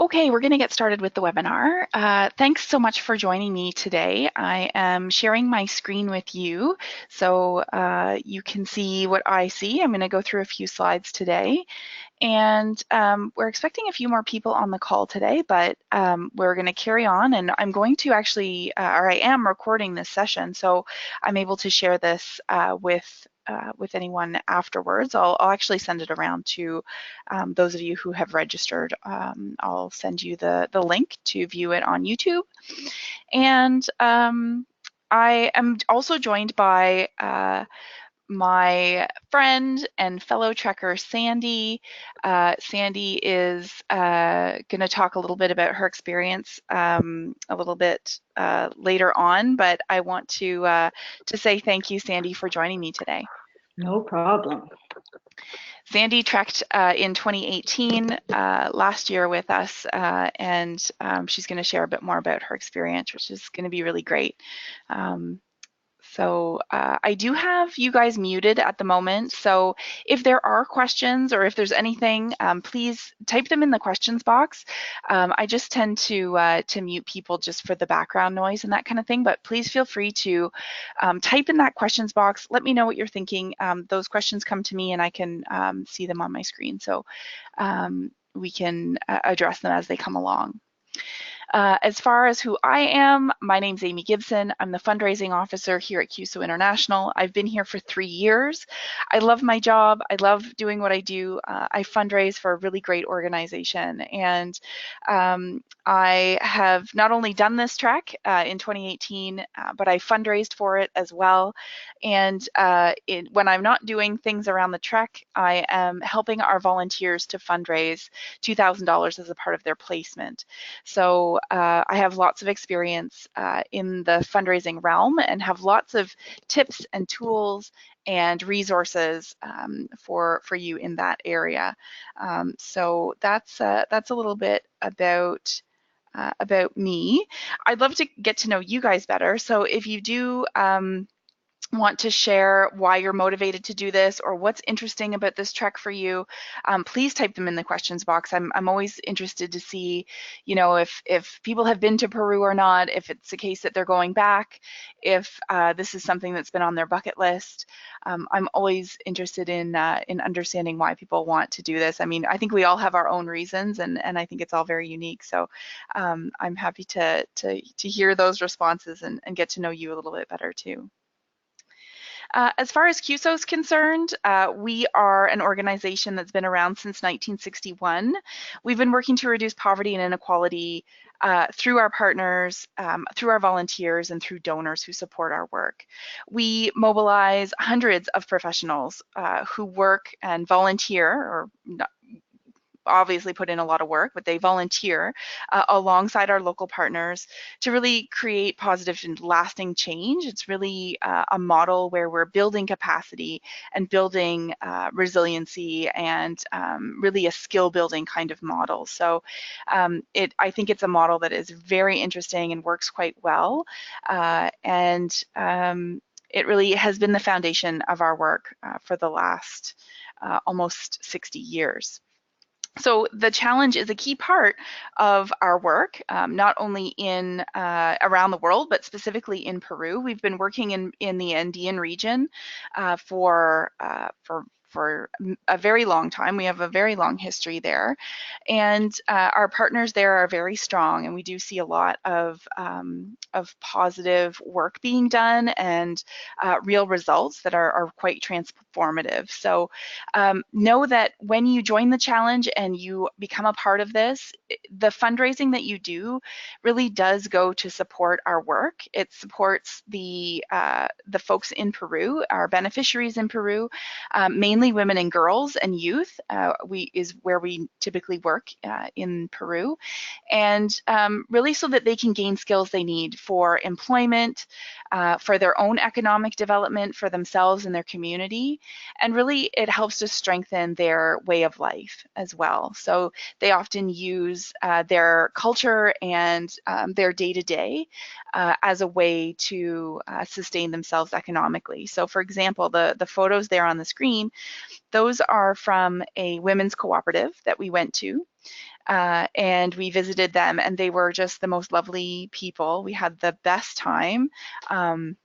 Okay, we're going to get started with the webinar. Thanks so much for joining me today. I am sharing my screen with you so you can see what I see. I'm going to go through a few slides today. And we're expecting a few more people on the call today, but we're going to carry on. And I'm going to actually, or I am recording this session, so I'm able to share this with anyone afterwards. I'll actually send it around to those of you who have registered. I'll send you the link to view it on YouTube. And I am also joined by my friend and fellow trekker, Sandy. Sandy is going to talk a little bit about her experience a little bit later on, but I want to say thank you, Sandy, for joining me today. No problem. Sandy trekked in 2018 last year with us, and she's going to share a bit more about her experience, which is going to be really great. So I do have you guys muted at the moment. So if there are questions or if there's anything, please type them in the questions box. I just tend to mute people just for the background noise and that kind of thing. But please feel free to type in that questions box. Let me know what you're thinking. Those questions come to me and I can see them on my screen. So we can address them as they come along. As far as who I am, my name's Amy Gibson. I'm the fundraising officer here at Cuso International. I've been here for 3 years. I love my job. I love doing what I do. I fundraise for a really great organization. And I have not only done this trek in 2018, but I fundraised for it as well. And when I'm not doing things around the trek, I am helping our volunteers to fundraise $2,000 as a part of their placement. So I have lots of experience in the fundraising realm and have lots of tips and tools and resources for you in that area. So that's a little bit about me. I'd love to get to know you guys better. So if you do want to share why you're motivated to do this or what's interesting about this trek for you, please type them in the questions box. I'm always interested to see, you know, if people have been to Peru or not, if it's a case that they're going back, if this is something that's been on their bucket list. I'm always interested in understanding why people want to do this. I mean, I think we all have our own reasons, and I think it's all very unique. So I'm happy to hear those responses and get to know you a little bit better too. As far as Cuso is concerned, we are an organization that's been around since 1961. We've been working to reduce poverty and inequality through our partners, through our volunteers, and through donors who support our work. We mobilize hundreds of professionals who work and volunteer, or not, obviously put in a lot of work, but they volunteer alongside our local partners to really create positive and lasting change. It's really a model where we're building capacity and building resiliency and really a skill building kind of model. So I think it's a model that is very interesting and works quite well. It really has been the foundation of our work for the last almost 60 years. So the challenge is a key part of our work, not only in around the world, but specifically in Peru. We've been working in the Andean region for a very long time. We have a very long history there, and our partners there are very strong, and we do see a lot of positive work being done and real results that are quite transformative. So know that when you join the challenge and you become a part of this, the fundraising that you do really does go to support our work. It supports the folks in Peru, our beneficiaries in Peru, mainly women and girls and youth. Is where we typically work in Peru, and really so that they can gain skills they need for employment, for their own economic development, for themselves and their community, and really it helps to strengthen their way of life as well. So they often use their culture and their day-to-day as a way to sustain themselves economically. So for example, the photos there on the screen, those are from a women's cooperative that we went to. and we visited them, and they were just the most lovely people. We had the best time. Um,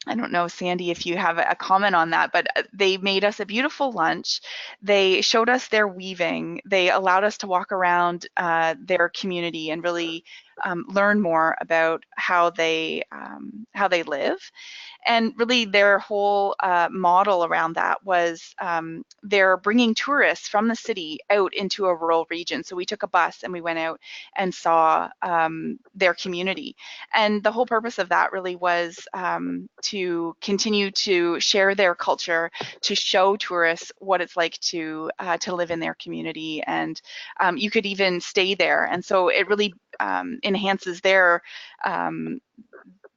I don't know, Sandy, if you have a comment on that, but they made us a beautiful lunch. They showed us their weaving. They allowed us to walk around their community and really learn more about how they live. And really their whole model around that was they're bringing tourists from the city out into a rural region. So we took a bus and we went out and saw their community. And the whole purpose of that really was to continue to share their culture, to show tourists what it's like to live in their community. And you could even stay there. And so it really enhances their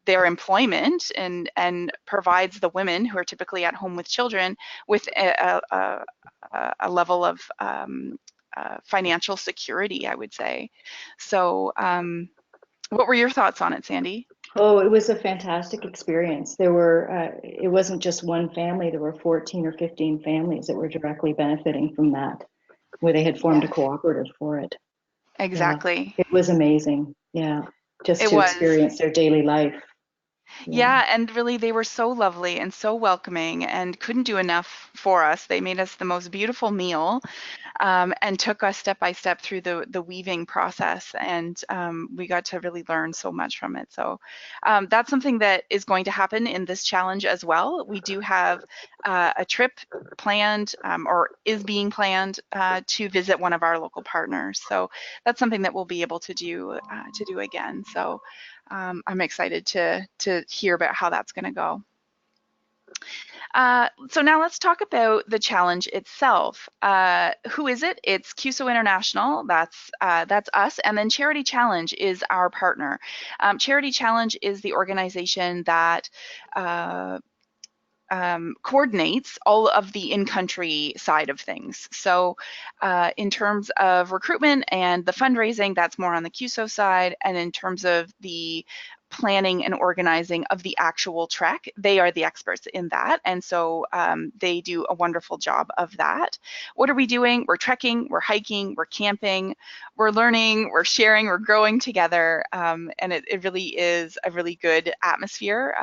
employment and provides the women who are typically at home with children with a level of financial security, I would say. So, what were your thoughts on it, Sandy? Oh, it was a fantastic experience. It wasn't just one family, there were 14 or 15 families that were directly benefiting from that, where they had formed a Yeah, cooperative for it. Yeah, exactly. it was amazing. Yeah, just It to was. experience their daily life. Yeah. Yeah, and really they were so lovely and so welcoming and couldn't do enough for us. They made us the most beautiful meal and took us step by step through the weaving process, and we got to really learn so much from it. So that's something that is going to happen in this challenge as well. We do have a trip planned or is being planned to visit one of our local partners. So that's something that we'll be able to do again. So I'm excited to hear about how that's going to go. So now let's talk about the challenge itself. Who is it? It's Cuso International. That's us, and then Charity Challenge is our partner. Charity Challenge is the organization that uh, coordinates all of the in-country side of things. So in terms of recruitment and the fundraising, that's more on the Cuso side. And in terms of the planning and organizing of the actual trek, they are the experts in that. And so they do a wonderful job of that. What are we doing? We're trekking, we're hiking, we're camping, we're learning, we're sharing, we're growing together. And it really is a really good atmosphere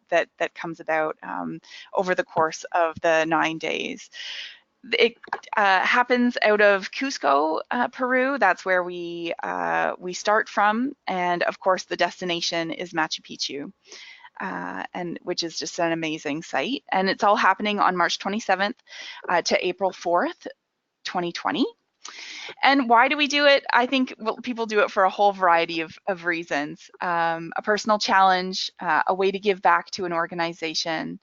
that comes about over the course of the 9 days. It happens out of Cusco, Peru. That's where we start from, and of course the destination is Machu Picchu, and which is just an amazing site. And it's all happening on March 27th to April 4th, 2020. And why do we do it? I think well, people do it for a whole variety of reasons. A personal challenge, a way to give back to an organization,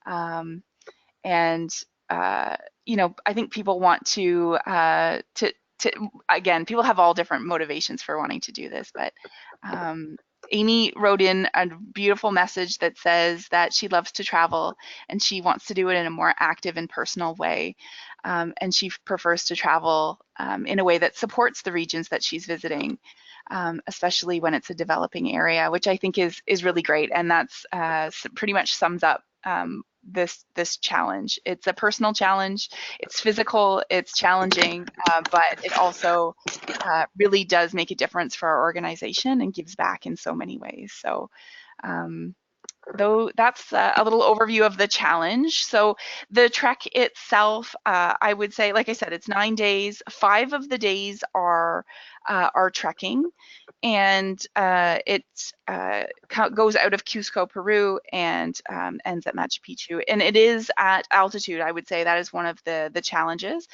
um, and I think people want to again, people have all different motivations for wanting to do this, but um, Amy wrote in a beautiful message that says that she loves to travel and she wants to do it in a more active and personal way. And she prefers to travel in a way that supports the regions that she's visiting, especially when it's a developing area, which I think is really great. And that's pretty much sums up this challenge. It's a personal challenge. It's physical. It's challenging, but it also really does make a difference for our organization and gives back in so many ways. So um, though that's a little overview of the challenge. So the trek itself, I would say, like I said, it's 9 days. 5 of the days are trekking, and it goes out of Cusco, Peru, and ends at Machu Picchu. And it is at altitude. I would say that is one of the challenges.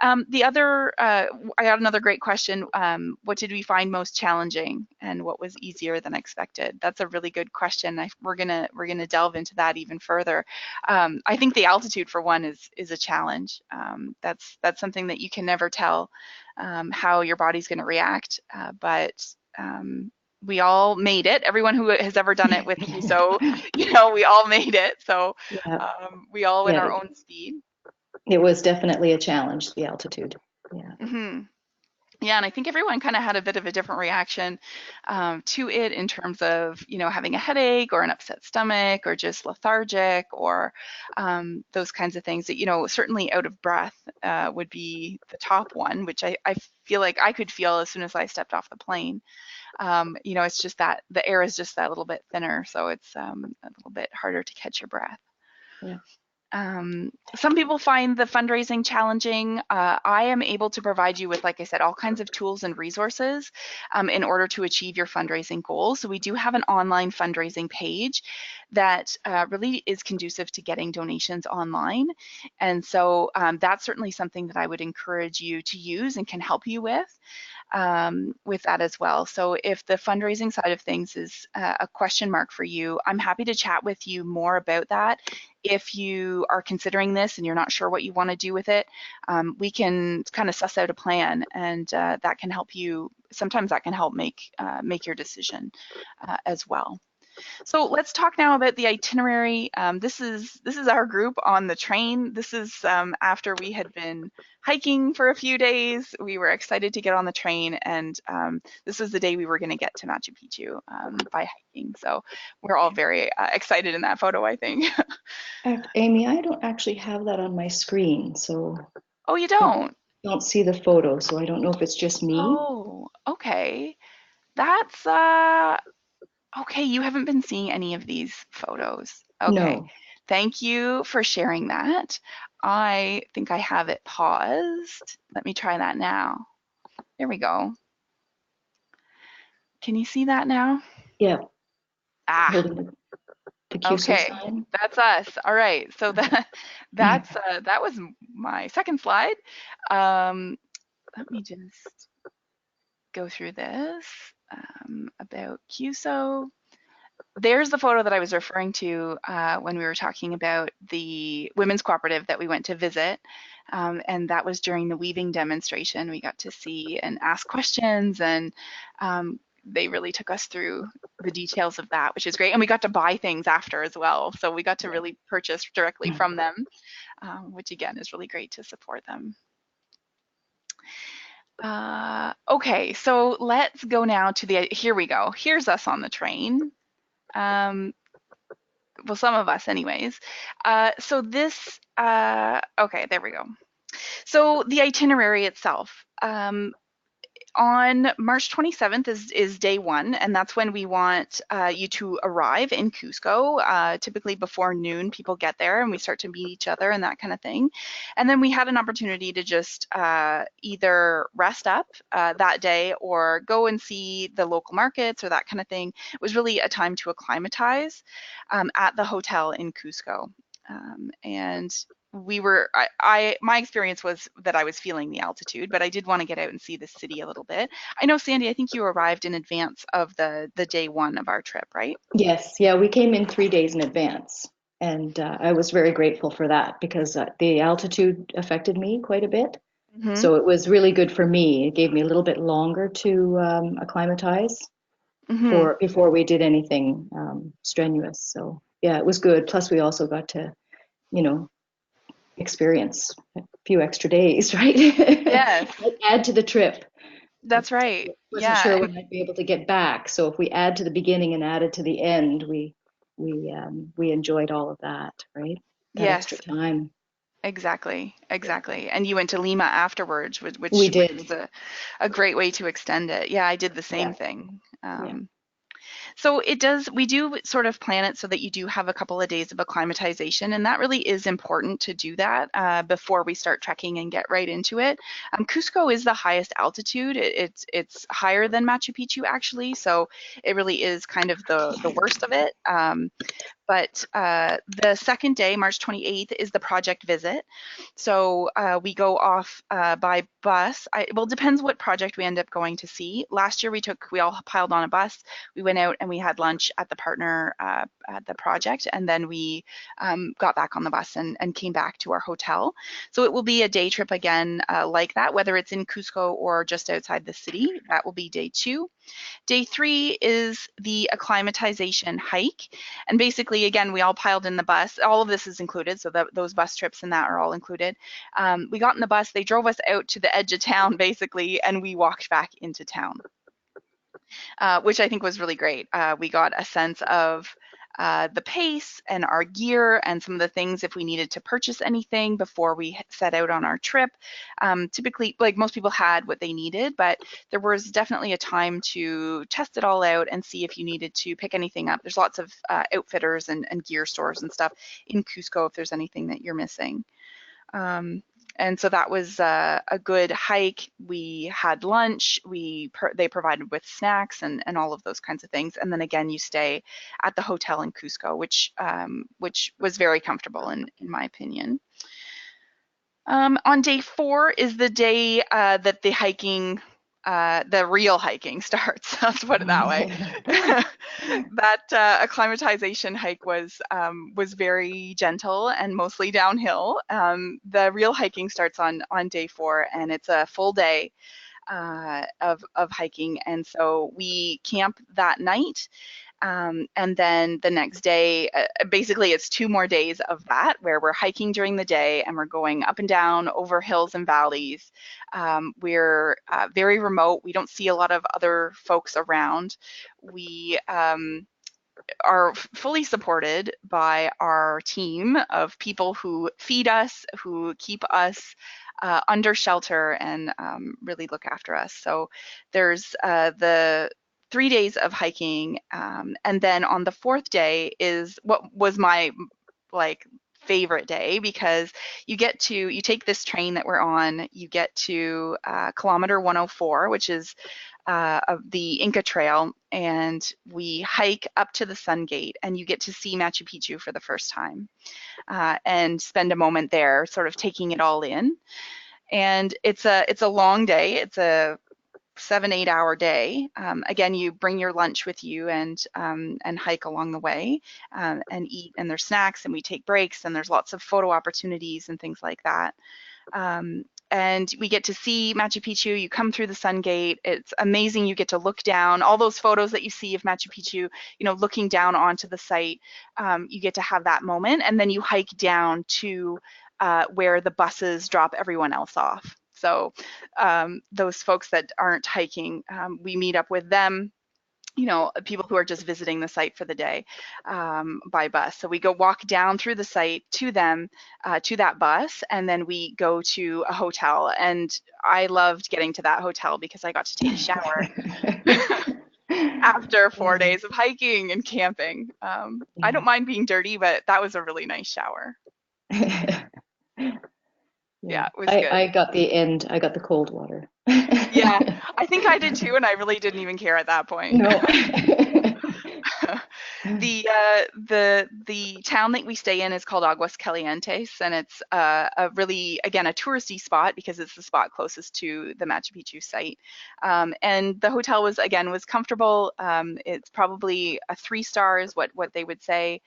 I got another great question. What did we find most challenging, and what was easier than expected? That's a really good question. We're gonna delve into that even further. I think the altitude for one is a challenge. That's something that you can never tell how your body's going to react, but we all made it. Everyone who has ever done it with Cuso, we all made it. So Yeah. we all in Yeah. our own speed. It was definitely a challenge, the altitude. Yeah. Mm-hmm. Yeah, and I think everyone kind of had a bit of a different reaction to it in terms of, having a headache or an upset stomach or just lethargic or those kinds of things that, certainly out of breath would be the top one, which I feel like I could feel as soon as I stepped off the plane. It's just that the air is just that little bit thinner, so it's a little bit harder to catch your breath. Yeah. Some people find the fundraising challenging. I am able to provide you with, like I said, all kinds of tools and resources in order to achieve your fundraising goals. So we do have an online fundraising page that really is conducive to getting donations online. And so that's certainly something that I would encourage you to use and can help you with that as well. So if the fundraising side of things is a question mark for you, I'm happy to chat with you more about that. If you are considering this and you're not sure what you want to do with it, we can kind of suss out a plan, and that can help you. Sometimes that can help make your decision as well. So let's talk now about the itinerary. This is our group on the train. This is after we had been hiking for a few days. We were excited to get on the train, and this was the day we were going to get to Machu Picchu by hiking. So we're all very excited in that photo, I think. Amy, I don't actually have that on my screen, so Oh, you I don't? don't see the photo, so I don't know if it's just me. Oh, okay. That's okay. You haven't been seeing any of these photos. Okay. No. Thank you for sharing that. I think I have it paused. Let me try that now. There we go. Can you see that now? Yeah, Ah, holding the Cuso okay. sign. That's us. All right. So that was my second slide. Let me just go through this about Cuso. There's the photo that I was referring to when we were talking about the women's cooperative that we went to visit. And that was during the weaving demonstration. We got to see and ask questions, and they really took us through the details of that, which is great. And we got to buy things after as well. So we got to really purchase directly from them, which again is really great to support them. Okay, so let's go now to here we go. Here's us on the train. Um, well, some of us anyways. Okay, there we go. So the itinerary itself. On March 27th is day one, and that's when we want you to arrive in Cusco. Typically before noon, people get there and we start to meet each other and that kind of thing. And then we had an opportunity to just either rest up that day or go and see the local markets or that kind of thing. It was really a time to acclimatize at the hotel in Cusco. And my experience was that I was feeling the altitude, but I did want to get out and see the city a little bit. I know, Sandy, I think you arrived in advance of the day one of our trip, right? Yes, yeah, we came in 3 days in advance, and I was very grateful for that because the altitude affected me quite a bit. Mm-hmm. So it was really good for me. It gave me a little bit longer to acclimatize Mm-hmm. for before we did anything strenuous. So yeah, it was good. Plus, we also got to, you know, experience a few extra days, right? Yes, Add to the trip. I that's right. wasn't Yeah, sure when I'd be able to get back. So if we add to the beginning and added to the end, we enjoyed all of that, right? That extra yes, time. exactly, exactly. And you went to Lima afterwards, which We which did. was a great way to extend it. Yeah, I did the Yeah. same thing. Yeah. So we do sort of plan it so that you do have a couple of days of acclimatization, and that really is important to do that before we start trekking and get right into it. Cusco is the highest altitude. It's higher than Machu Picchu actually, so it really is kind of the worst of it. But the second day, March 28th, is the project visit. So we go off by bus. Well, it depends what project we end up going to see. Last year we all piled on a bus. We went out and we had lunch at the partner at the project, and then we got back on the bus and came back to our hotel. So it will be a day trip again like that, whether it's in Cusco or just outside the city. That will be day two. Day three is the acclimatization hike. And basically basically, again, we all piled in the bus. All of this is included, so those bus trips and that are all included. We got in the bus, they drove us out to the edge of town, basically, and we walked back into town, which I think was really great. We got a sense of the pace and our gear and some of the things if we needed to purchase anything before we set out on our trip. Typically, like most people had what they needed, but there was definitely a time to test it all out and see if you needed to pick anything up. There's lots of outfitters and gear stores and stuff in Cusco if there's anything that you're missing. Um, and so that was a good hike. We had lunch. They provided with snacks and all of those kinds of things. And then again, you stay at the hotel in Cusco, which was very comfortable in my opinion. On day 4 is the day that the real hiking starts. Let's put it that way. That acclimatization hike was very gentle and mostly downhill. The real hiking starts on day 4, and it's a full day of hiking. And so we camp that night. And then the next day, basically it's 2 more days of that where we're hiking during the day and we're going up and down over hills and valleys. We're very remote. We don't see a lot of other folks around. We are fully supported by our team of people who feed us, who keep us under shelter and really look after us. So there's the 3 days of hiking, and then on the 4th day is what was my like favorite day, because you take this train that we're on, you get to kilometer 104, which is of the Inca Trail, and we hike up to the Sun Gate, and you get to see Machu Picchu for the first time and spend a moment there, sort of taking it all in. And it's a long day. It's a 7-8 hour day. Again, you bring your lunch with you and hike along the way and eat, and there's snacks, and we take breaks, and there's lots of photo opportunities and things like that. And we get to see Machu Picchu. You come through the Sun Gate. It's amazing. You get to look down. All those photos that you see of Machu Picchu, looking down onto the site, you get to have that moment. And then you hike down to where the buses drop everyone else off. So those folks that aren't hiking, we meet up with them, people who are just visiting the site for the day by bus. So we go walk down through the site to them, to that bus, and then we go to a hotel. And I loved getting to that hotel because I got to take a shower after 4 days of hiking and camping. I don't mind being dirty, but that was a really nice shower. Yeah, it was good. I got the cold water. Yeah, I think I did too, and I really didn't even care at that point. No. The town that we stay in is called Aguas Calientes, and it's a really, again, a touristy spot because it's the spot closest to the Machu Picchu site. And the hotel was comfortable. It's probably a 3-star is what they would say.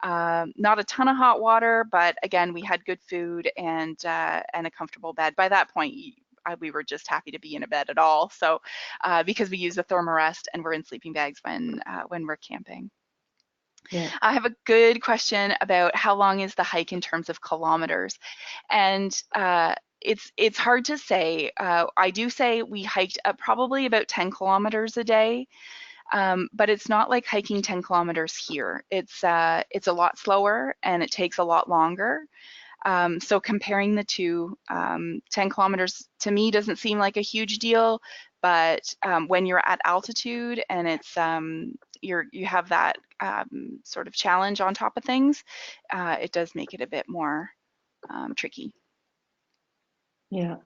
Not a ton of hot water, but again, we had good food and a comfortable bed. By that point, we were just happy to be in a bed at all. So because we use a Thermarest and we're in sleeping bags when we're camping. Yeah. I have a good question about how long is the hike in terms of kilometers, and it's hard to say. I do say we hiked up probably about 10 kilometers a day. But it's not like hiking 10 kilometers here. It's a lot slower and it takes a lot longer. So comparing the two, 10 kilometers to me doesn't seem like a huge deal, but when you're at altitude and it's you have that sort of challenge on top of things, it does make it a bit more tricky. Yeah.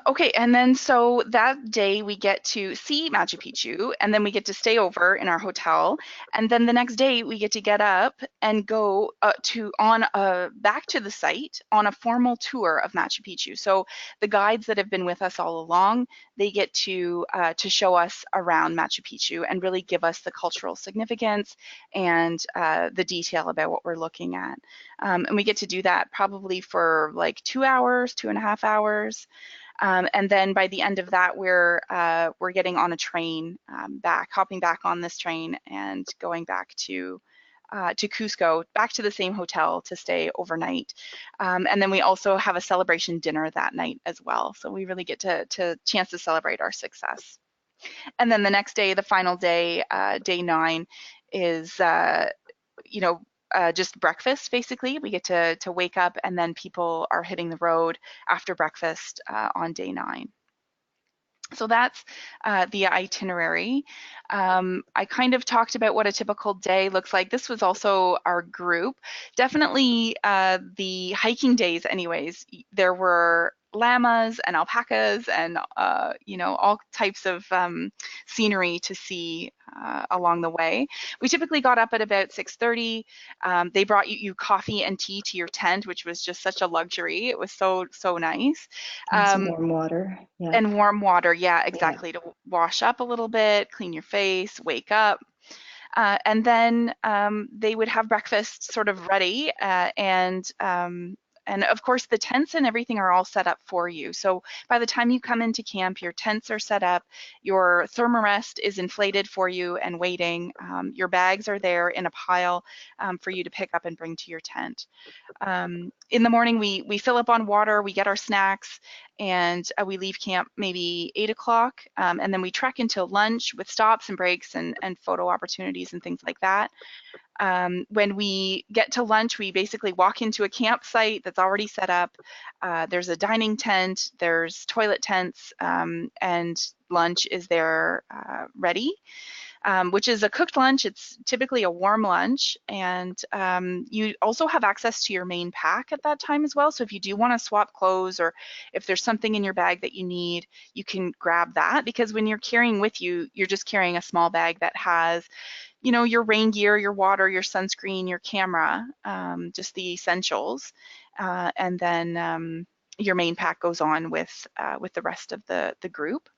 Okay, and then so that day we get to see Machu Picchu, and then we get to stay over in our hotel, and then the next day we get to get up and go back to the site on a formal tour of Machu Picchu. So the guides that have been with us all along, they get to show us around Machu Picchu and really give us the cultural significance and the detail about what we're looking at. And we get to do that probably for like 2 hours, 2.5 hours. And then by the end of that, we're getting on a train hopping back on this train and going back to Cusco, back to the same hotel to stay overnight. And then we also have a celebration dinner that night as well. So we really get to chance to celebrate our success. And then the next day, the final day, day 9, is you know, just breakfast basically. We get to wake up, and then people are hitting the road after breakfast on day 9. So that's the itinerary. I kind of talked about what a typical day looks like. This was also our group. Definitely the hiking days, anyways. There were llamas and alpacas and all types of scenery to see along the way. We typically got up at about 6:30. They brought you coffee and tea to your tent, which was just such a luxury. It was so nice. And some Um, warm water. Yeah. and warm water, yeah, Yeah. exactly, to wash up a little bit, clean your face, wake up. And then they would have breakfast sort of ready, and of course the tents and everything are all set up for you. So by the time you come into camp, your tents are set up, your thermarest is inflated for you and waiting. Your bags are there in a pile for you to pick up and bring to your tent. In the morning, we fill up on water, we get our snacks, and we leave camp maybe 8 o'clock, and then we trek until lunch with stops and breaks and photo opportunities and things like that. When we get to lunch, we basically walk into a campsite that's already set up. There's a dining tent, there's toilet tents, and lunch is there ready, which is a cooked lunch. It's typically a warm lunch, and you also have access to your main pack at that time as well. So if you do want to swap clothes, or if there's something in your bag that you need, you can grab that, because when you're carrying with you, you're just carrying a small bag that has, your rain gear, your water, your sunscreen, your camera, just the essentials, and then your main pack goes on with the rest of the group.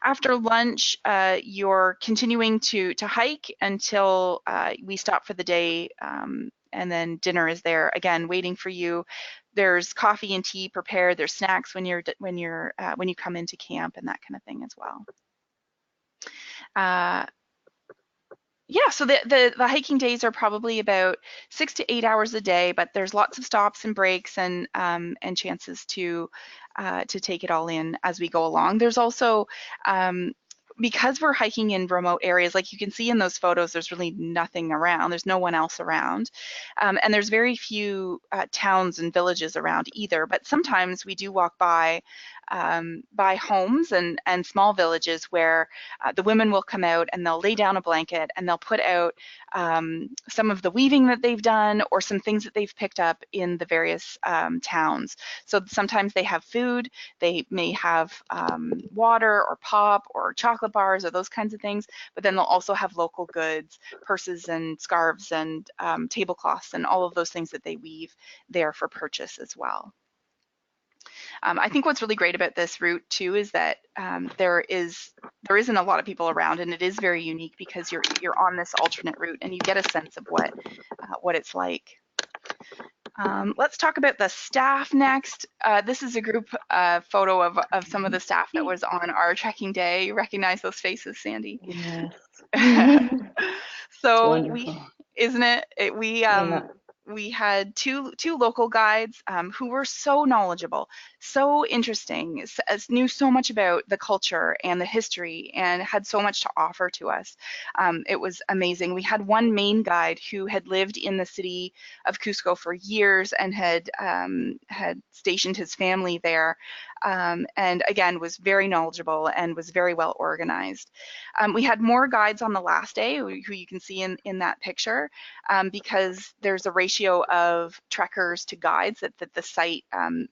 After lunch, you're continuing to hike until we stop for the day, and then dinner is there again, waiting for you. There's coffee and tea prepared. There's snacks when you come into camp and that kind of thing as well. Uh, yeah, so the hiking days are probably about 6 to 8 hours a day, but there's lots of stops and breaks and chances to take it all in as we go along. There's also because we're hiking in remote areas, like you can see in those photos, there's really nothing around. There's no one else around, and there's very few towns and villages around either. But sometimes we do walk by homes and small villages where the women will come out and they'll lay down a blanket and they'll put out some of the weaving that they've done or some things that they've picked up in the various towns. So sometimes they have food, they may have water or pop or chocolate bars or those kinds of things, but then they'll also have local goods, purses and scarves and tablecloths and all of those things that they weave there for purchase as well. I think what's really great about this route too is that there isn't a lot of people around, and it is very unique because you're on this alternate route and you get a sense of what it's like. Let's talk about the staff next. This is a group photo of some of the staff that was on our trekking day. You recognize those faces, Sandy? Yes. It's So wonderful. isn't it? Yeah. We had two local guides who were so knowledgeable, so interesting, knew so much about the culture and the history, and had so much to offer to us. It was amazing. We had one main guide who had lived in the city of Cusco for years and had stationed his family there, and again was very knowledgeable and was very well organized. We had more guides on the last day, who you can see in that picture, because there's a ratio of trekkers to guides that the site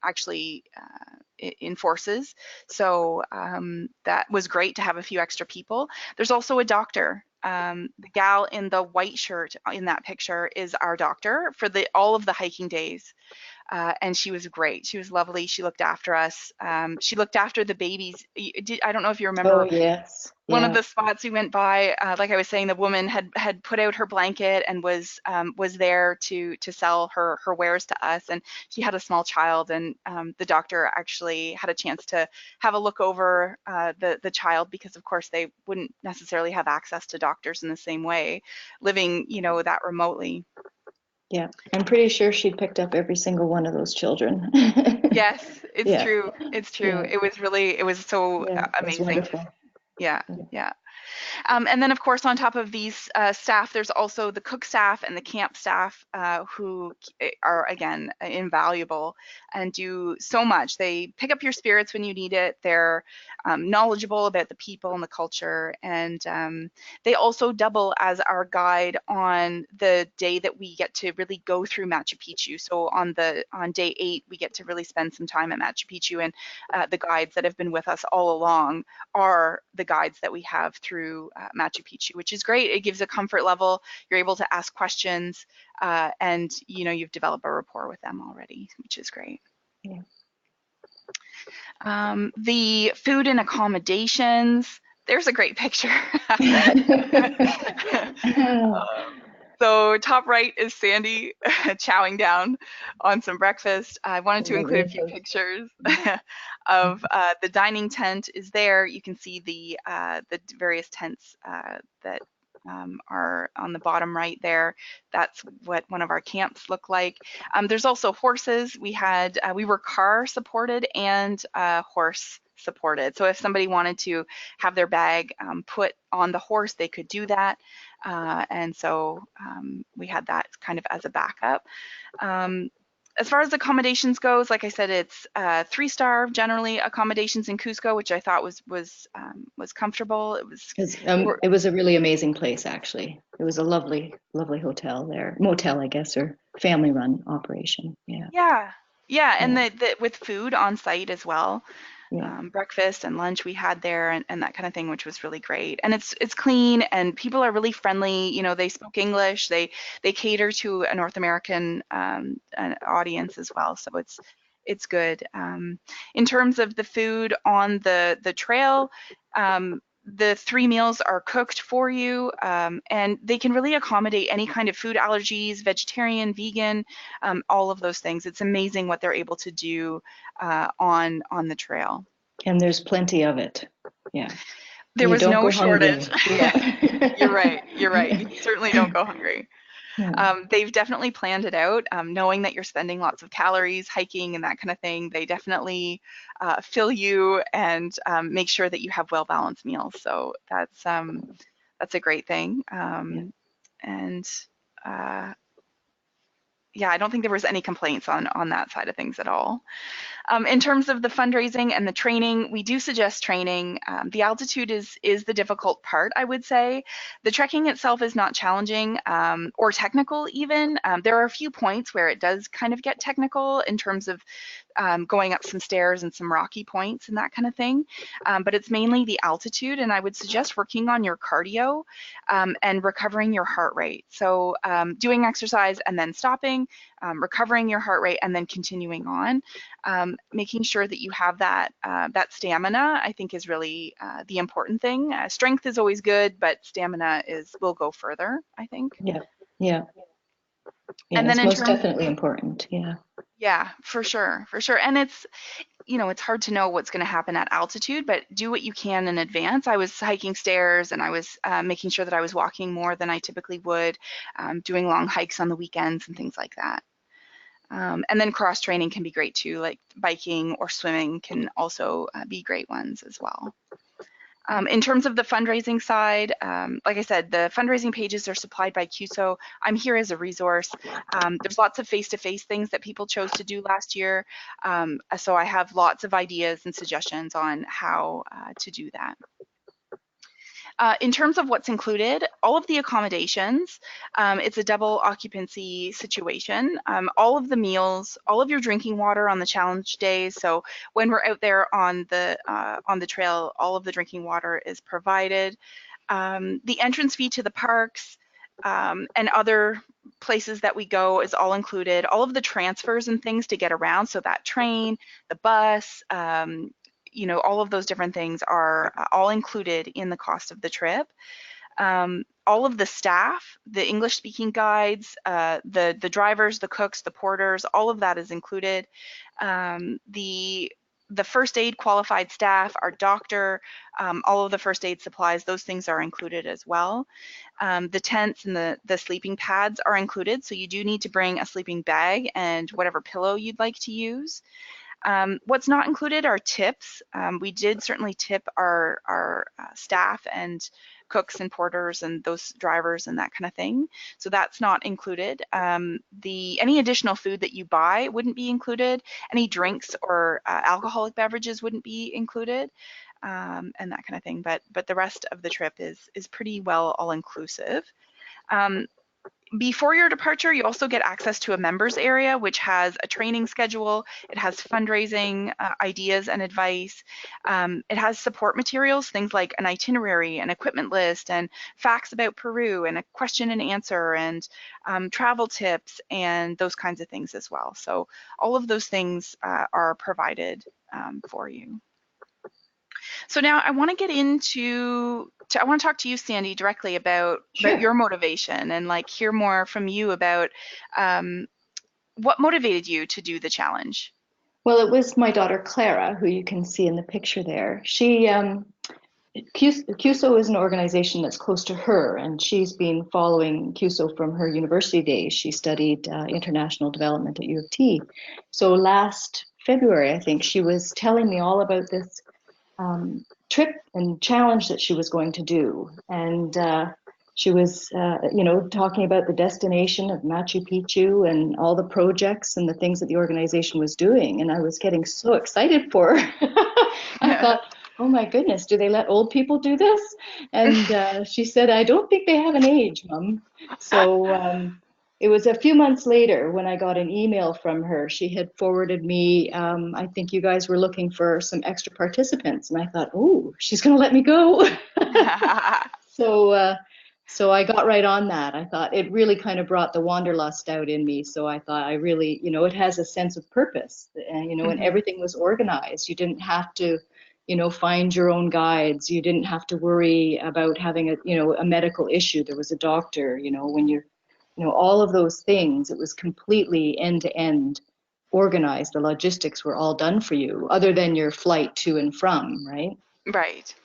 actually enforces. So that was great to have a few extra people. There's also a doctor. The gal in the white shirt in that picture is our doctor for all of the hiking days. and she was great. She was lovely. She looked after us. She looked after the babies. I don't know if you Oh, remember yes. one of Yeah. the spots we went by, like I was saying, the woman had put out her blanket and was there to sell her wares to us, and she had a small child, and the doctor actually had a chance to have a look over the child, because of course they wouldn't necessarily have access to doctors in the same way, living that remotely. Yeah. I'm pretty sure she picked up every single one of those children. Yes, it's Yeah. true. It's true. Yeah. It was so Yeah. It was amazing. wonderful. Yeah, Yeah. yeah. And then, of course, on top of these staff, there's also the cook staff and the camp staff who are, again, invaluable and do so much. They pick up your spirits when you need it. They're knowledgeable about the people and the culture. And they also double as our guide on the day that we get to really go through Machu Picchu. So on day 8, we get to really spend some time at Machu Picchu, and the guides that have been with us all along are the guides that we have through Machu Picchu, which is great. It gives a comfort level. You're able to ask questions, and you've developed a rapport with them already, which is great. Yeah. The food and accommodations. There's a great picture. So top right is Sandy chowing down on some breakfast. I wanted to include a few Lovely. pictures of the dining tent is there. You can see the various tents that are on the bottom right there. That's what one of our camps look like. There's also horses. We were car supported and horse supported. So if somebody wanted to have their bag put on the horse, they could do that. And so we had that kind of as a backup. Um, as far as accommodations goes, like I said, it's 3-star generally accommodations in Cusco, which I thought was comfortable. It was a really amazing place, actually. It was a lovely, lovely hotel there, motel, I guess, or family-run operation. Yeah, Yeah, yeah, and yeah, the with food on site as well. yeah. Breakfast and lunch we had there, and that kind of thing, which was really great. And it's clean, and people are really friendly. They spoke English. They cater to a North American an audience as well, so it's good. In terms of the food on the trail, the 3 meals are cooked for you, and they can really accommodate any kind of food allergies, vegetarian, vegan, all of those things. It's amazing what they're able to do on the trail. And there's plenty of it. Yeah. There You was don't no go shortage. hungry. Yeah. You're right. You're right. You certainly don't go hungry. Yeah. They've definitely planned it out, knowing that you're spending lots of calories hiking and that kind of thing. They definitely fill you and make sure that you have well-balanced meals. So that's a great thing. Yeah. And uh, yeah, I don't think there was any complaints on that side of things at all. In terms of the fundraising and the training, we do suggest training. The altitude is the difficult part, I would say. The trekking itself is not challenging or technical even. There are a few points where it does kind of get technical in terms of going up some stairs and some rocky points and that kind of thing. But it's mainly the altitude, and I would suggest working on your cardio and recovering your heart rate. So doing exercise and then stopping, recovering your heart rate, and then continuing on. Making sure that you have that stamina, I think, is really the important thing. Strength is always good, but stamina will go further, I think. Yeah. Yeah. Yeah. And then It's in most terms, definitely important. Yeah. yeah, for sure, for sure. And it's hard to know what's going to happen at altitude, but do what you can in advance. I was hiking stairs, and I was making sure that I was walking more than I typically would, doing long hikes on the weekends and things like that. And then cross training can be great too, like biking or swimming can also be great ones as well. In terms of the fundraising side, like I said, the fundraising pages are supplied by Cuso. I'm here as a resource. There's lots of face-to-face things that people chose to do last year. So I have lots of ideas and suggestions on how to do that. In terms of what's included, all of the accommodations, it's a double occupancy situation. All of the meals, all of your drinking water on the challenge days. So when we're out there on the trail, all of the drinking water is provided. The entrance fee to the parks, and other places that we go is all included. All of the transfers and things to get around, so that train, the bus, all of those different things are all included in the cost of the trip. All of the staff, the English speaking guides, the drivers, the cooks, the porters, all of that is included. The first aid qualified staff, our doctor, all of the first aid supplies, those things are included as well. The tents and the sleeping pads are included, so you do need to bring a sleeping bag and whatever pillow you'd like to use. What's not included are tips. We did certainly tip our staff and cooks and porters and those drivers and that kind of thing. So that's not included. Any additional food that you buy wouldn't be included. Any drinks or alcoholic beverages wouldn't be included, and that kind of thing. But the rest of the trip is pretty well all inclusive. Before your departure, you also get access to a members area, which has a training schedule. It has fundraising ideas and advice. It has support materials, things like an itinerary, an equipment list, and facts about Peru, and a question and answer, and travel tips, and those kinds of things as well. So all of those things are provided for you. So now I want to get into, I want to talk to you, Sandy, directly about Sure. your motivation and like hear more from you about what motivated you to do the challenge. Well, it was my daughter Clara, who you can see in the picture there. Cuso is an organization that's close to her, and she's been following Cuso from her university days. She studied international development at U of T. So last February, I think, she was telling me all about this trip and challenge that she was going to do. And she was, talking about the destination of Machu Picchu and all the projects and the things that the organization was doing. And I was getting so excited for her. I thought, oh my goodness, do they let old people do this? And she said, I don't think they have an age, Mum. So it was a few months later when I got an email from her. She had forwarded me, I think you guys were looking for some extra participants. And I thought, oh, she's going to let me go. So, so I got right on that. I thought it really kind of brought the wanderlust out in me. So I thought I really, it has a sense of purpose, and, and Mhm. everything was organized. You didn't have to, find your own guides. You didn't have to worry about having a medical issue. There was a doctor, when you're, all of those things. It was completely end to end organized. The logistics were all done for you, other than your flight to and from, right? Right.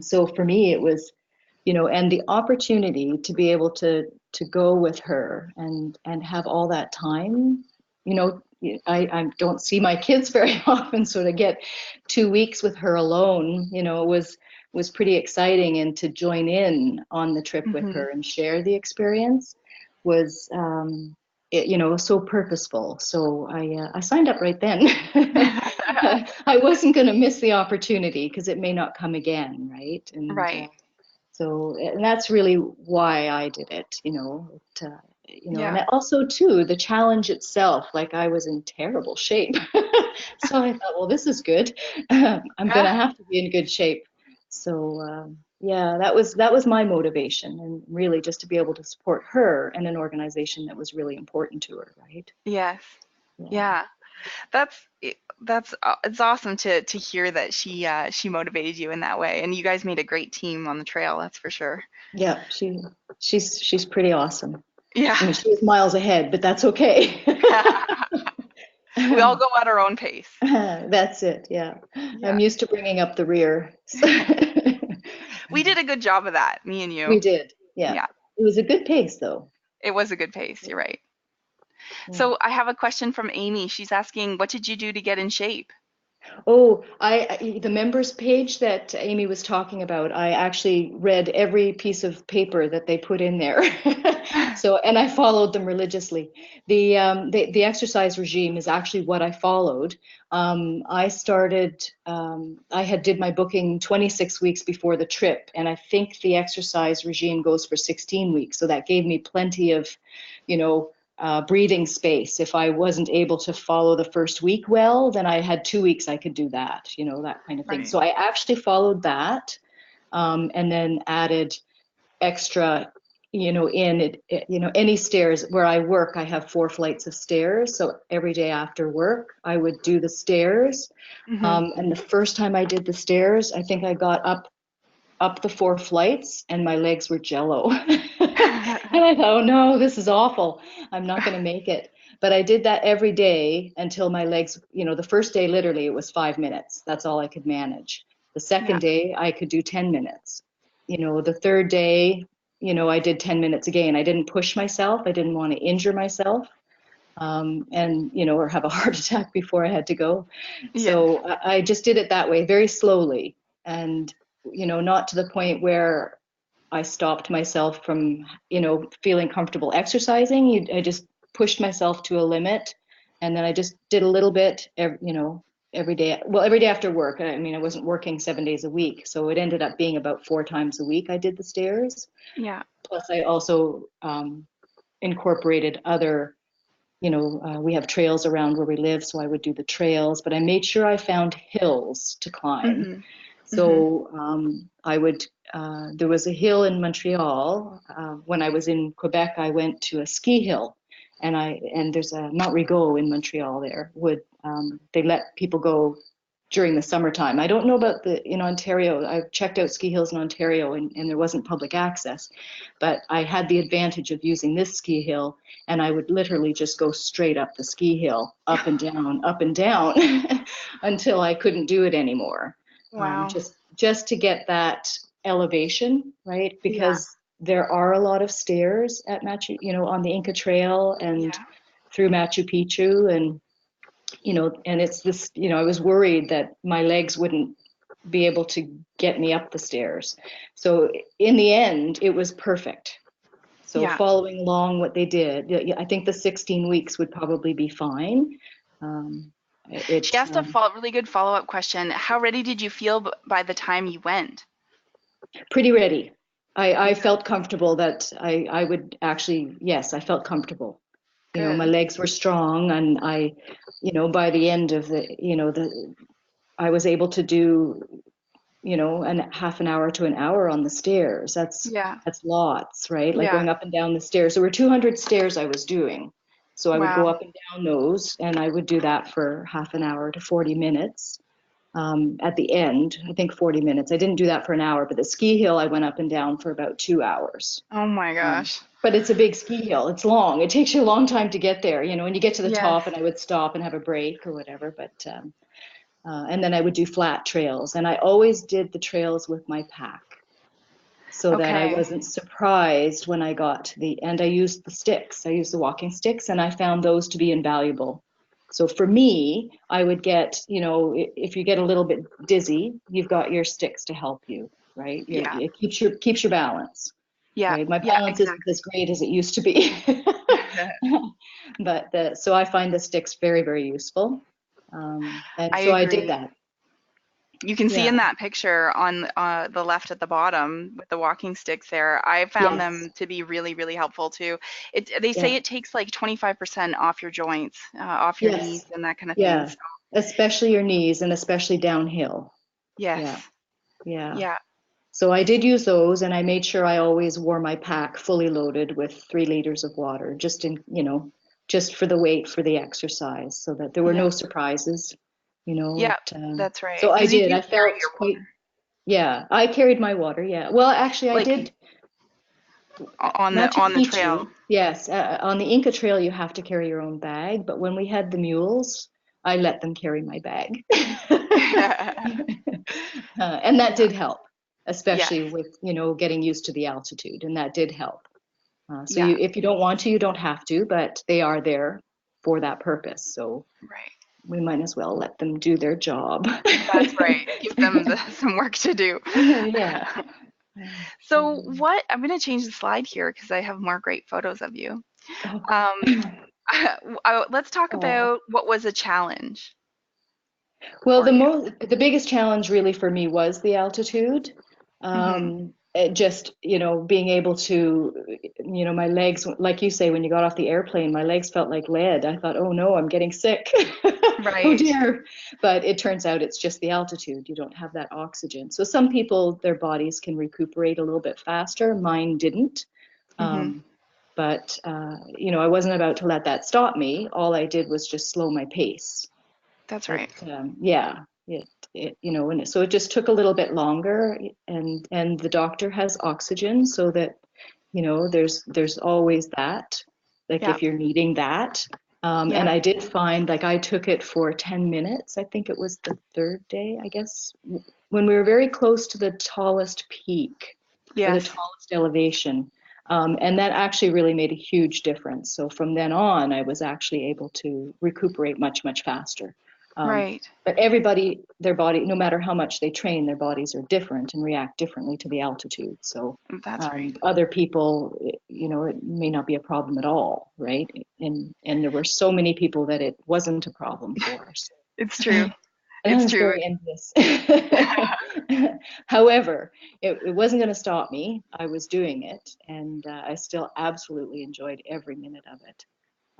So for me, it was, and the opportunity to be able to go with her and have all that time. I don't see my kids very often, so to get 2 weeks with her alone, was pretty exciting. And to join in on the trip with Mhm. her and share the experience was, so purposeful. So I signed up right then. I wasn't going to miss the opportunity because it may not come again, right? And Right. so, and that's really why I did it, and Yeah. also too, the challenge itself, like I was in terrible shape. So I thought, well, this is good. I'm gonna Ah, have to be in good shape. So, yeah, that was my motivation, and really just to be able to support her and an organization that was really important to her, right? yes. Yeah. Yeah. That's it's awesome to hear that she motivated you in that way, and you guys made a great team on the trail. That's for sure. Yeah, she's pretty awesome. Yeah. I mean, she was miles ahead, but that's okay. We all go at our own pace. That's it. Yeah. Yeah. I'm used to bringing up the rear. We did a good job of that, me and We you. did. Yeah. Yeah. It was a good pace though. It was a good pace. You're right. Yeah. So I have a question from Amy. She's asking, what did you do to get in shape? Oh, the members page that Amy was talking about, I actually read every piece of paper that they put in there. So, and I followed them religiously. The exercise regime is actually what I followed. I had did my booking 26 weeks before the trip, and I think the exercise regime goes for 16 weeks. So that gave me plenty of, breathing space. If I wasn't able to follow the first week well, then I had 2 weeks I could do that, that kind of thing. Right. So I actually followed that, and then added extra. any stairs where I work, I have 4 flights of stairs. So every day after work, I would do the stairs. Hmm. And the first time I did the stairs, I think I got up the 4 flights and my legs were jello. And I thought, oh no, this is awful. I'm not going to make it. But I did that every day until my legs, the first day, literally, it was 5 minutes. That's all I could manage. The Yeah. second day, I could do 10 minutes. The third day, I did 10 minutes again. I didn't push myself. I didn't want to injure myself, or have a heart attack before I had to go. Yes. So I just did it that way, very slowly, and not to the point where I stopped myself from, feeling comfortable exercising. I just pushed myself to a limit, and then I just did a little bit, every day. Well, every day after work. I mean, I wasn't working 7 days a week, so it ended up being about 4 times a week I did the stairs. Yeah. Plus, I also incorporated other we have trails around where we live, so I would do the trails, but I made sure I found hills to climb. Hmm. Hmm. So there was a hill in Montreal. When I was in Quebec, I went to a ski hill, and there's a Mount Rigaud in Montreal there. They let people go during the summertime. I don't know about in Ontario. I've checked out ski hills in Ontario, and there wasn't public access, but I had the advantage of using this ski hill, and I would literally just go straight up the ski hill, up and down, until I couldn't do it anymore. Wow. Just to get that elevation, right? Yeah. Because there are a lot of stairs at Machu, on the Inca Trail and Yeah. through Machu Picchu, and it's this, I was worried that my legs wouldn't be able to get me up the stairs. So in the end, it was perfect. So Yeah. following along what they did, I think the 16 weeks would probably be fine. Um, She it asked a really good follow-up question. How ready did you feel by the time you went? Pretty ready. I Yeah. felt comfortable that I would actually, yes, I felt comfortable. My Good. legs were strong, and by the end of I was able to do, and half an hour to an hour on the stairs. Yeah. That's lots, right? Like Yeah. going up and down the stairs. There were 200 stairs I was doing. So I would go Wow. up and down those, and I would do that for half an hour to 40 minutes. At the end, I think 40 minutes. I didn't do that for an hour, but the ski hill I went up and down for about 2 hours. Oh my Um, gosh. but it's a big ski hill. It's long. It takes you a long time to get there, when you get to the Yes. top, and I would stop and have a break or whatever. And then I would do flat trails, and I always did the trails with my pack so that I Okay. wasn't surprised when I got to the end. I used the sticks. I used the walking sticks, and I found those to be invaluable. So for me, I would get, if you get a little bit dizzy, you've got your sticks to help you, right? Yeah. It keeps your balance, Yeah. right? My Yeah, balance isn't exactly. as great as it used to be, but so I find the sticks very, very useful. And I so I did agree. that. You can see Yeah. in that picture on the left at the bottom with the walking sticks there, I found Yes. them to be really, really helpful too. They say Yeah. it takes like 25% off your joints, off your knees Yes. and that kind of thing. Yeah. So, Especially your knees and especially downhill. Yeah. yes. Yeah. Yeah. So I did use those, and I made sure I always wore my pack fully loaded with 3 liters of water, just for the weight for the exercise, so that there were Yeah. no surprises. Yeah. That's So right. I Because you did. do I carry felt your quite, water. yeah, I carried my water. Yeah. Well, actually, I Like did. on Machu the trail. Picchu, yes. On the Inca Trail, you have to carry your own bag, but when we had the mules, I let them carry my bag. And that Yeah. did help, Yes. especially with, getting used to the altitude, and that did help. So Yeah. if you don't want to, you don't have to, but they are there for that purpose. So Right. we might as well let them do their job. That's right. Give them some work to do. Yeah. So what, I'm going to change the slide here because I have more great photos of you. Oh, Um, let's talk oh. about what was a challenge Well, for you. the biggest challenge really for me was the altitude. Hmm. It just, being able to, my legs, like you say, when you got off the airplane, my legs felt like lead. I thought, oh no, I'm getting sick. Oh Right. dear. But it turns out it's just the altitude. You don't have that oxygen. So some people, their bodies can recuperate a little bit faster. Mine didn't. Hmm. Um, but I wasn't about to let that stop me. All I did was just slow my pace. That's It right. yeah, and so it just took a little bit longer, and the doctor has oxygen, so that there's always that, like Yeah. if you're needing that. Yeah. And I did find, like, I took it for 10 minutes. I think it was the third day, I guess, when we were very close to the tallest peak, or the Yes. tallest elevation. And that actually really made a huge difference. So from then on, I was actually able to recuperate much, much faster. Um, Right. but everybody, their body, no matter how much they train, their bodies are different and react differently to the altitude. So That's right. other people, it may not be a problem at all, right? And there were so many people that it wasn't a problem for. So It's true. and I It's was true. very envious. However, it wasn't going to stop me. I was doing it, and I still absolutely enjoyed every minute of it.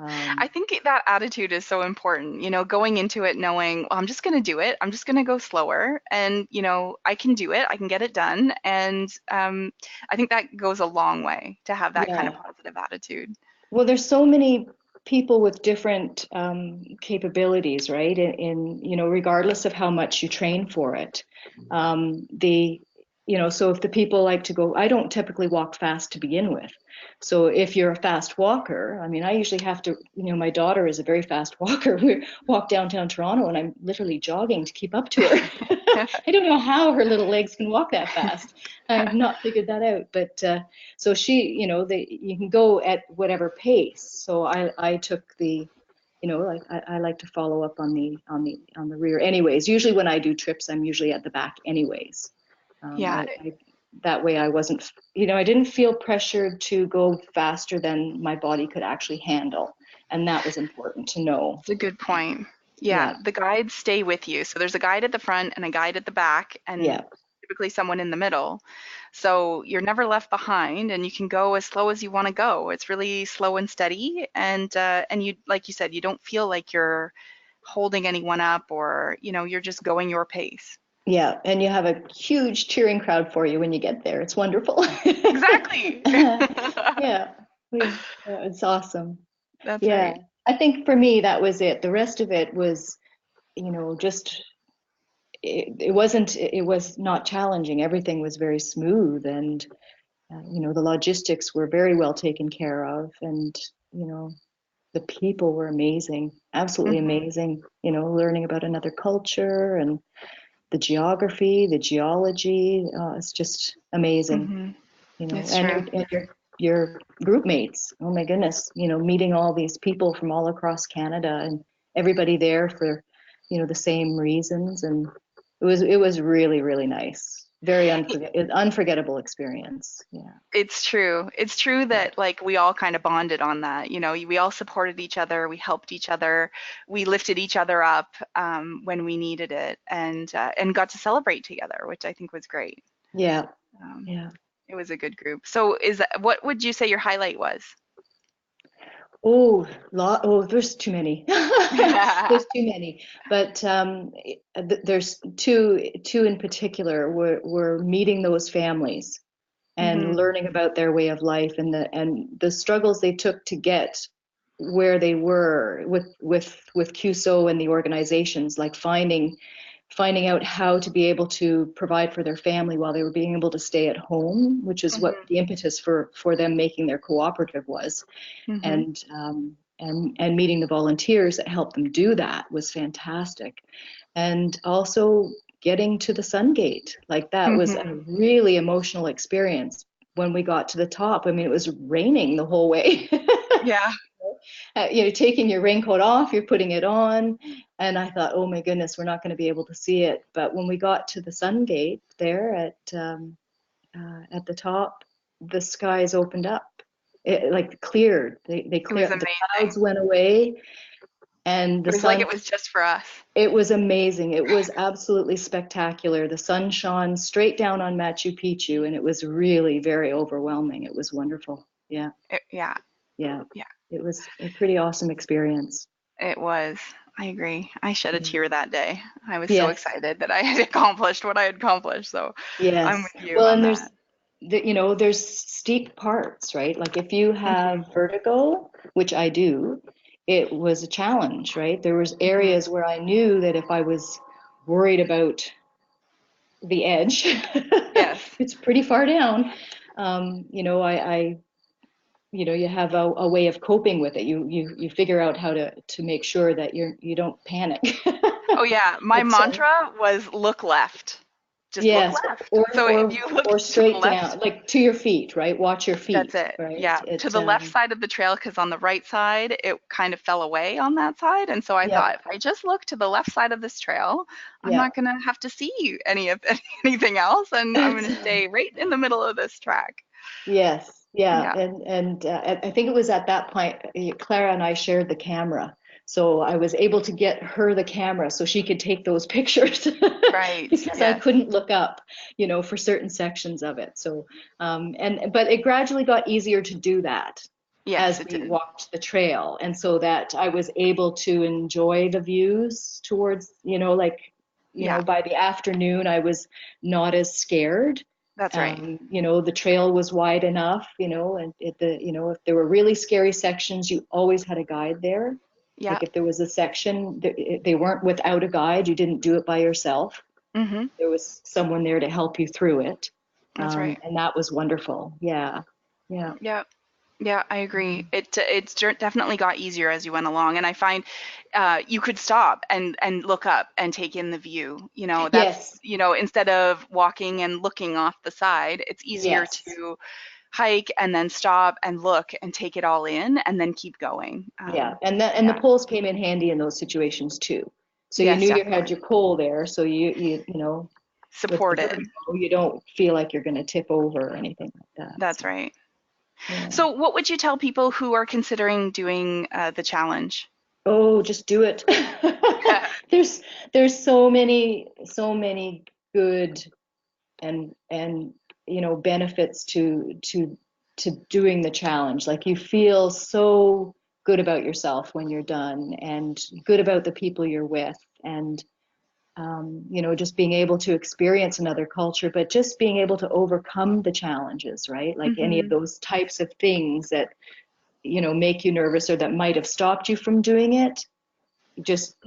I Um, think that attitude is so important, going into it knowing, well, I'm just going to do it. I'm just going to go slower and, I can do it. I can get it done. And I think that goes a long way to have that kind of yeah. positive attitude. Well, there's so many people with different capabilities, right? Regardless of how much you train for it. So if the people like to go, I don't typically walk fast to begin with. So if you're a fast walker, I mean, I usually have to, my daughter is a very fast walker. We walk downtown Toronto and I'm literally jogging to keep up to her. I don't know how her little legs can walk that fast. I've not figured that out, but so she, you can go at whatever pace. So I took like I like to follow up on the rear. Anyways, usually when I do trips, I'm usually at the back. Anyways, Yeah, that way I wasn't, I didn't feel pressured to go faster than my body could actually handle, and that was important to know. it's a good point. Yeah, Yeah, the guides stay with you. So there's a guide at the front and a guide at the back, and yeah, typically someone in the middle. So you're never left behind, and you can go as slow as you want to go. It's really slow and steady, and you, like you said, you don't feel like you're holding anyone up, or you're just going your pace. yeah. And you have a huge cheering crowd for you when you get there. It's wonderful. Exactly. Yeah, it's awesome. That's Yeah, right. I think for me that was it. The rest of it was, just it was not challenging. Everything was very smooth, and the logistics were very well taken care of, and you know, the people were amazing, absolutely Hmm. amazing. Learning about another culture and the geography, the geology, it's just amazing. Hmm. It's And true. your group mates. Oh my goodness, meeting all these people from all across Canada, and everybody there for, the same reasons, and it was really, really nice. Very unforgettable experience. Yeah. It's true. It's true Yeah. that like we all kind of bonded on that. We all supported each other, we helped each other, we lifted each other up when we needed it, and got to celebrate together, which I think was great. Yeah. Um, Yeah. it was a good group. So what would you say your highlight was? There's too many. There's too many. But there's two in particular. We're meeting those families and Hmm. learning about their way of life, and the struggles they took to get where they were with Cuso and the organizations, like finding out how to be able to provide for their family while they were being able to stay at home, which is what Hmm. the impetus for them making their cooperative was. Hmm. And meeting the volunteers that helped them do that was fantastic. And also getting to the Sun Gate, like that was a Hmm. really emotional experience. When we got to the top, I mean, it was raining the whole way. Yeah. Taking your raincoat off, you're putting it on, and I thought, oh my goodness, we're not going to be able to see it. But when we got to the Sun Gate there at the top, the skies opened up. It like cleared. They It was cleared. The clouds amazing. went away, and It the was like sun. it was just for us. It was amazing. It was absolutely spectacular. The sun shone straight down on Machu Picchu, and it was really very overwhelming. It was wonderful. Yeah, Yeah. yeah. Yeah. It was a pretty awesome experience. It was. I agree. I shed a Yeah. tear that day. I was so Yes. excited that I had accomplished what I had accomplished. So I'm Yes. with you Well, on and that. there's steep parts, right? Like if you Hmm. have vertigo, which I do, it was a challenge, right? There was Hmm. areas where I knew that if I was worried about the edge, Yes. it's pretty far down. I you have a way of coping with it. You figure out how to make sure that you don't panic. Oh yeah, my But mantra was look left. Just look yes, left. or So if or you look or to the straight left, down, like to your feet, right? Watch your that's feet, it. right? Yeah, to the left side of the trail, because on the right side, it kind of fell away on that side. And so I thought, Yep, if I just look to the left side of this trail, I'm yeah. not gonna have to see any of anything else, and I'm gonna stay right in the middle of this track. Yes, yeah, Yeah, I think it was at that point Clara and I shared the camera, so I was able to get her the camera so she could take those pictures right. because I Yes. couldn't look up, for certain sections of it. So, and but it gradually got easier to do that Yes, as it we did. walked the trail, and so that I was able to enjoy the views towards, like, Yeah, by the afternoon I was not as scared. that's right. The trail was wide enough, and if there were really scary sections, you always had a guide there. Yeah. Like if there was a section, they weren't without a guide, you didn't do it by yourself. Mhm. There was someone there to help you through it. That's right. And that was wonderful. Yeah. Yeah. Yeah. Yeah, I agree. It's definitely got easier as you went along, and I find you could stop and look up and take in the view. That's Yes. instead of walking and looking off the side, it's easier Yes. to hike and then stop and look and take it all in and then keep going. Yeah. And the Yeah, poles came in handy in those situations too. So you yes, knew you had definitely your pole there, so with the supported. vertigo, you don't feel like you're going to tip over or anything like that. That's So, right. yeah. So, what would you tell people who are considering doing the challenge? Oh, just do it. There's so many good and benefits to doing the challenge. Like you feel so good about yourself when you're done, and good about the people you're with, and just being able to experience another culture, but just being able to overcome the challenges, right? Like any of Hmm. those types of things that make you nervous or that might have stopped you from doing it. Just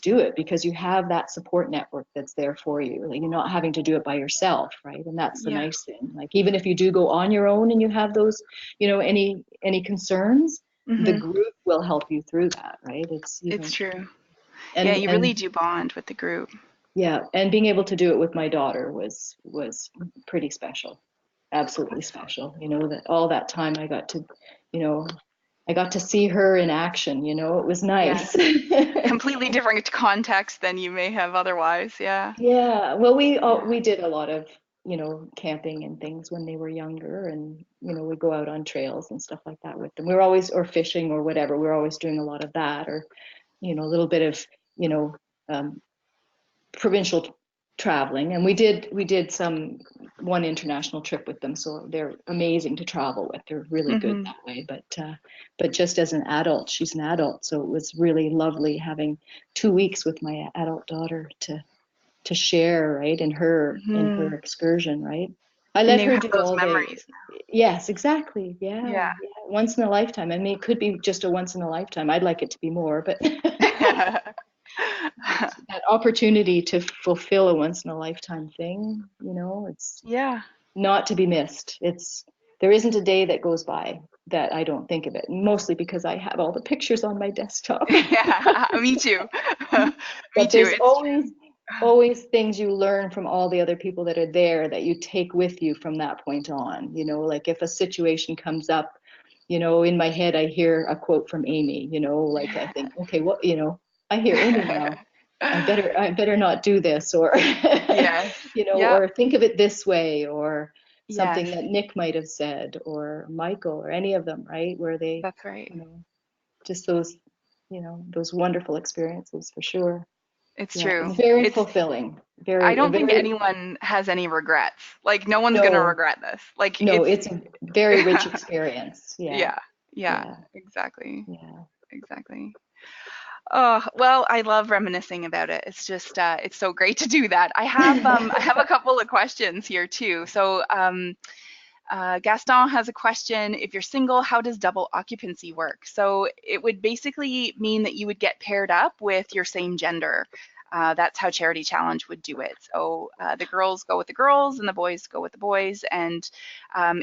do it because you have that support network that's there for you. Like, you're not having to do it by yourself, right? And that's the Yeah. nice thing. Like even if you do go on your own and you have those, any concerns, the Hmm. group will help you through that, right? It's you It's know true. Yeah, you really and do bond with the group. yeah, and being able to do it with my daughter was pretty special. Absolutely special. That all that time you know, I got to see her in action, it was Yes. nice. Completely different context than you may have otherwise. Yeah. Yeah, well, we Yeah. we did a lot of, camping and things when they were younger, and we go out on trails and stuff like that with them. We were always, or fishing or whatever. We were always doing a lot of that, or a little bit of, you know, um, provincial traveling. And we did some one international trip with them, so they're amazing to travel with. They're really good Hmm. that way. But just as an adult, she's an adult, so it was really lovely having 2 weeks with my adult daughter to share, right, in her Hmm. excursion, right. I And let you her have do those all the memories yes, exactly. now. Yeah, yeah. Once in a lifetime. I mean, it could be just a once in a lifetime. I'd like it to be more, but Yeah. that opportunity to fulfill a once in a lifetime thing, it's Yeah. not to be missed. There isn't a day that goes by that I don't think of it, mostly because I have all the pictures on my desktop. Yeah. Me too. Me But too. there's It's true. always things you learn from all the other people that are there that you take with you from that point on. Like if a situation comes up, in my head I hear a quote from Amy, like I think, okay, what, I hear Amy now. I better not do this, or Yes. Yep. or think of it this way, or something Yes. that Nick might have said, or Michael, or any of them, right? Where they, That's right. just those wonderful experiences for sure. It's Yeah, true. very It's fulfilling. I Very, don't think very, anyone has any regrets. Like no one's gonna no, regret this. Like no, it's it's a very rich experience. Yeah, yeah. Yeah. yeah, Exactly. yeah. Exactly. Oh, well, I love reminiscing about it. It's just it's so great to do that. I have a couple of questions here too. So, Gaston has a question. If you're single, how does double occupancy work? So it would basically mean that you would get paired up with your same gender. That's how Charity Challenge would do it. So the girls go with the girls and the boys go with the boys. And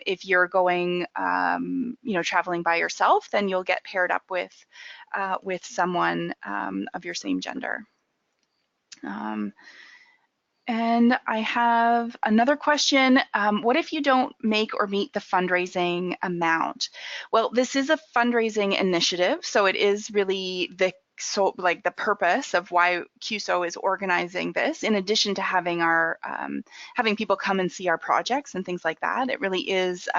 if you're going, traveling by yourself, then you'll get paired up with someone of your same gender. Um, and I have another question. What if you don't make or meet the fundraising amount? Well, this is a fundraising initiative, so it is really the purpose of why Cuso is organizing this. In addition to having having people come and see our projects and things like that, it really is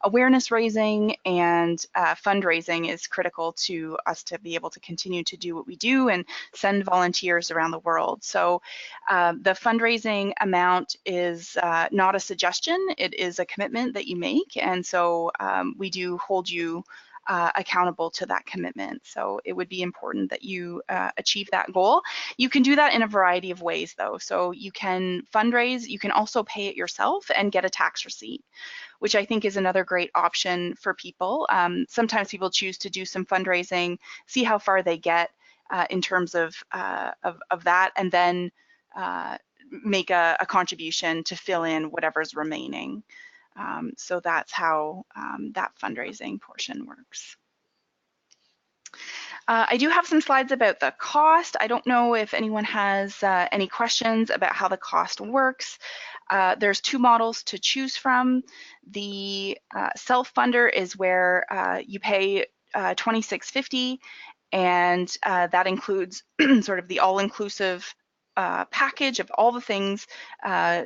awareness raising, and fundraising is critical to us to be able to continue to do what we do and send volunteers around the world. So the fundraising amount is not a suggestion, it is a commitment that you make. And so we do hold you accountable to that commitment. So it would be important that you achieve that goal. You can do that in a variety of ways though. So you can fundraise, you can also pay it yourself and get a tax receipt, which I think is another great option for people. Sometimes people choose to do some fundraising, see how far they get in terms of that, and then make a contribution to fill in whatever's remaining. So that's how that fundraising portion works. I do have some slides about the cost. I don't know if anyone has any questions about how the cost works. There's two models to choose from. The self-funder is where you pay $26.50, and that includes sort of the all-inclusive package of all the things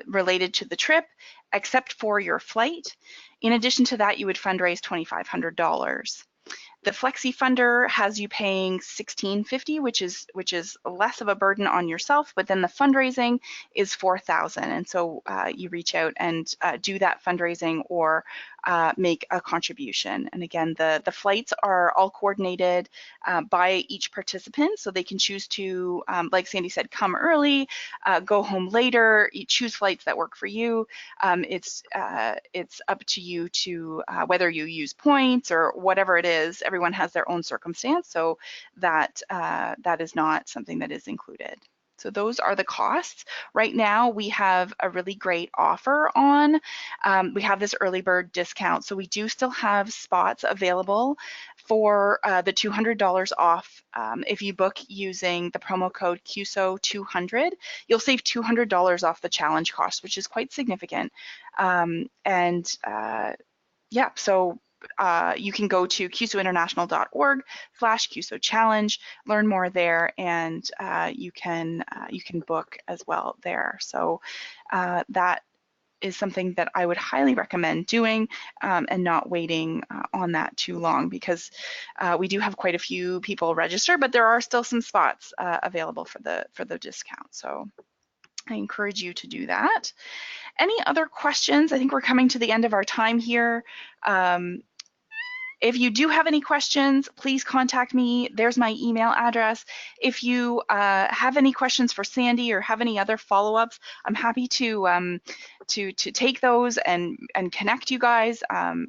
related to the trip, except for your flight. In addition to that, you would fundraise $2,500. The Flexi Funder has you paying $16.50, which is less of a burden on yourself, but then the fundraising is $4,000, and so you reach out and do that fundraising or make a contribution. And again, the flights are all coordinated by each participant, so they can choose to, like Sandy said, come early, go home later, choose flights that work for you. It's up to you to whether you use points or whatever it is. Everyone has their own circumstance, so that is not something that is included. So those are the costs. Right now, we have a really great offer on. We have this early bird discount, so we do still have spots available for the $200 off. If you book using the promo code CUSO200, you'll save $200 off the challenge cost, which is quite significant. Yeah, so you can go to cusointernational.org/Cuso challenge, learn more there, and you can book as well there. So that is something that I would highly recommend doing, and not waiting on that too long, because we do have quite a few people register, but there are still some spots available for the discount. So I encourage you to do that. Any other questions? I think we're coming to the end of our time here. If you do have any questions, please contact me. There's my email address. If you have any questions for Sandy or have any other follow-ups, I'm happy to take those and connect you guys.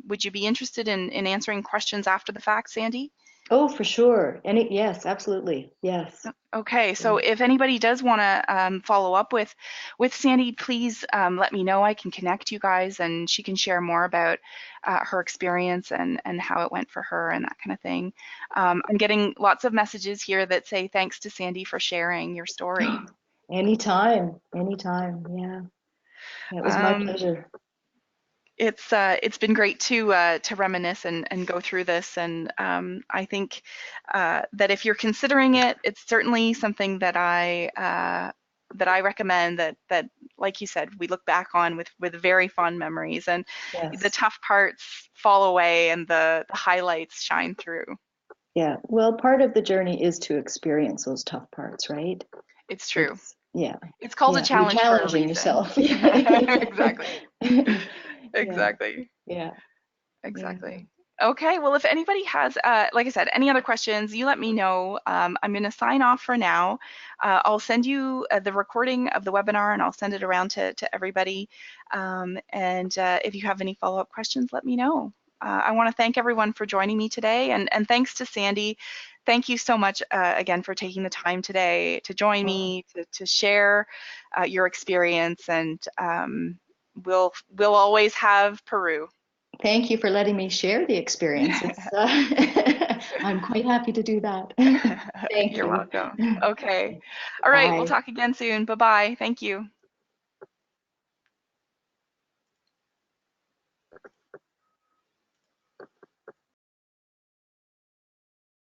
Would you be interested in answering questions after the fact, Sandy? Oh, for sure. Yes, absolutely. Yes. Okay, Yeah. so if anybody does want to follow up with Sandy, please let me know. I can connect you guys, and she can share more about her experience and how it went for her and that kind of thing. I'm getting lots of messages here that say thanks to Sandy for sharing your story. Anytime, anytime. Yeah. It was my Um, pleasure. it's been great to reminisce and go through this, and I think that if you're considering it, it's certainly something that I recommend, that like you said, we look back on with very fond memories, and the Yes. tough parts fall away and the highlights shine through. Yeah. Well, part of the journey is to experience those tough parts, right? It's true. It's, yeah. It's called a Yeah. You're challenge for a challenging reason. yourself. Exactly. Yeah. Exactly. Yeah. Yeah. Exactly. Okay, well, if anybody has, like I said, any other questions, you let me know. I'm going to sign off for now. I'll send you the recording of the webinar and I'll send it around to everybody. And if you have any follow-up questions, let me know. I want to thank everyone for joining me today, and thanks to Sandy. Thank you so much again for taking the time today to join Oh, me, to share your experience, and we'll always have Peru. thank you for letting me share the experience. I'm quite happy to do that. Thank You're you. welcome. Okay. All right, we'll Bye. talk again soon. Bye-bye. Thank you.